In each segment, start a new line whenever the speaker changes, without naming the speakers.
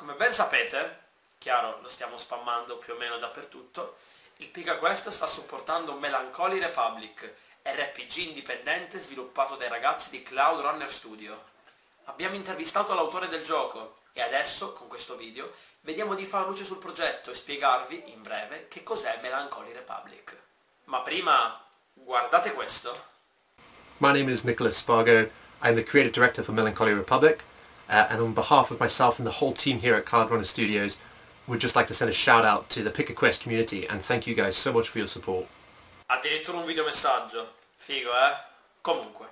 Come ben sapete, chiaro, lo stiamo spammando più o meno dappertutto, il PicaQuest sta supportando Melancholy Republic, RPG indipendente sviluppato dai ragazzi di Cloud Runner Studio. Abbiamo intervistato l'autore del gioco e adesso, con questo video, vediamo di far luce sul progetto e spiegarvi, in breve, che cos'è Melancholy Republic. Ma prima, guardate questo.
My name is Nicholas Spargo. I'm the creative director for Melancholy Republic, and on behalf of myself and the whole team here at Cloud Runner Studios, we'd just like to send a shout out to the PicaQuest community and thank you guys so much for your support.
Addirittura un videomessaggio. Figo, eh? Comunque.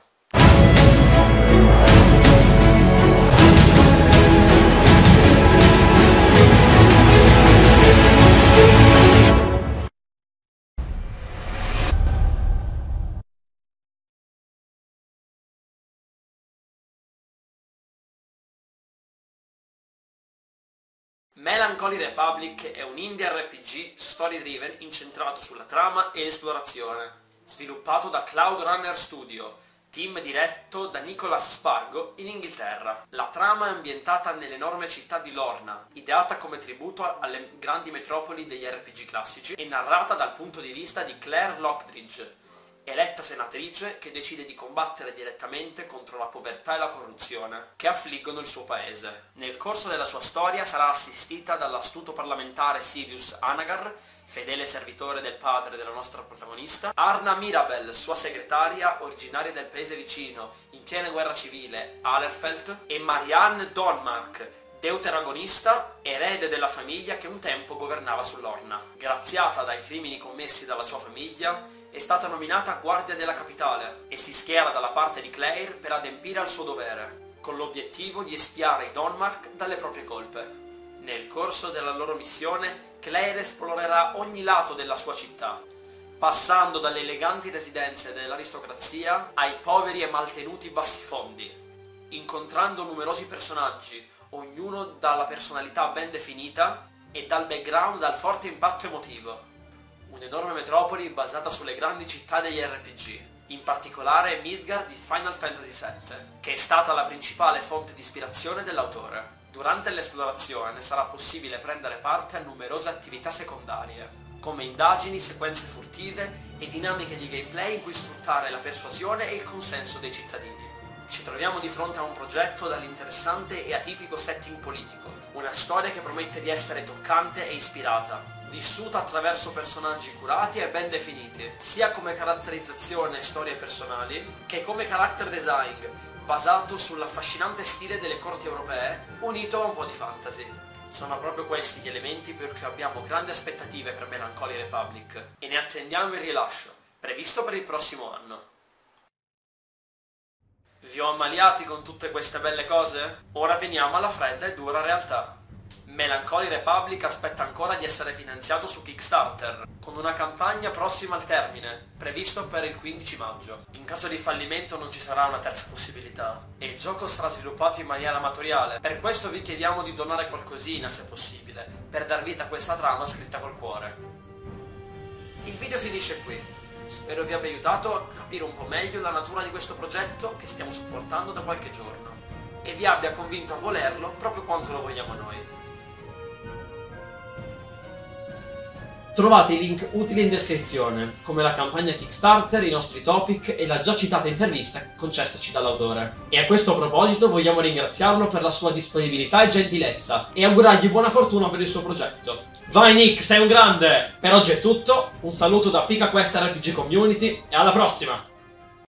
Melancholy Republic è un indie RPG story-driven incentrato sulla trama e l'esplorazione, sviluppato da Cloud Runner Studio, team diretto da Nicholas Spargo in Inghilterra. La trama è ambientata nell'enorme città di Lorna, ideata come tributo alle grandi metropoli degli RPG classici e narrata dal punto di vista di Claire Lockridge, eletta senatrice che decide di combattere direttamente contro la povertà e la corruzione che affliggono il suo paese. Nel corso della sua storia sarà assistita dall'astuto parlamentare Sirius Anagar, fedele servitore del padre della nostra protagonista, Arna Mirabel, sua segretaria, originaria del paese vicino, in piena guerra civile, Alerfeld, e Marianne Donmark, deuteragonista, erede della famiglia che un tempo governava sull'Orna. Graziata dai crimini commessi dalla sua famiglia, è stata nominata guardia della capitale e si schiera dalla parte di Claire per adempiere al suo dovere, con l'obiettivo di espiare i Donmark dalle proprie colpe. Nel corso della loro missione, Claire esplorerà ogni lato della sua città, passando dalle eleganti residenze dell'aristocrazia ai poveri e maltenuti bassifondi, incontrando numerosi personaggi, ognuno dalla personalità ben definita e dal background dal forte impatto emotivo. Un'enorme metropoli basata sulle grandi città degli RPG, in particolare Midgard di Final Fantasy VII, che è stata la principale fonte di ispirazione dell'autore. Durante l'esplorazione sarà possibile prendere parte a numerose attività secondarie, come indagini, sequenze furtive e dinamiche di gameplay in cui sfruttare la persuasione e il consenso dei cittadini. Ci troviamo di fronte a un progetto dall'interessante e atipico setting politico, una storia che promette di essere toccante e ispirata, vissuta attraverso personaggi curati e ben definiti, sia come caratterizzazione e storie personali, che come character design, basato sull'affascinante stile delle corti europee, unito a un po' di fantasy. Sono proprio questi gli elementi per cui abbiamo grandi aspettative per Melancholy Republic, e ne attendiamo il rilascio, previsto per il prossimo anno. Vi ho ammaliati con tutte queste belle cose? Ora veniamo alla fredda e dura realtà. Melancholy Republic aspetta ancora di essere finanziato su Kickstarter, con una campagna prossima al termine, previsto per il 15 maggio. In caso di fallimento non ci sarà una terza possibilità, e il gioco sarà sviluppato in maniera amatoriale. Per questo vi chiediamo di donare qualcosina, se possibile, per dar vita a questa trama scritta col cuore. Il video finisce qui. Spero vi abbia aiutato a capire un po' meglio la natura di questo progetto che stiamo supportando da qualche giorno, e vi abbia convinto a volerlo proprio quanto lo vogliamo noi. Trovate i link utili in descrizione, come la campagna Kickstarter, i nostri topic e la già citata intervista concessaci dall'autore. E a questo proposito vogliamo ringraziarlo per la sua disponibilità e gentilezza, e augurargli buona fortuna per il suo progetto. Vai Nick, sei un grande! Per oggi è tutto, un saluto da PicaQuest RPG Community e alla prossima!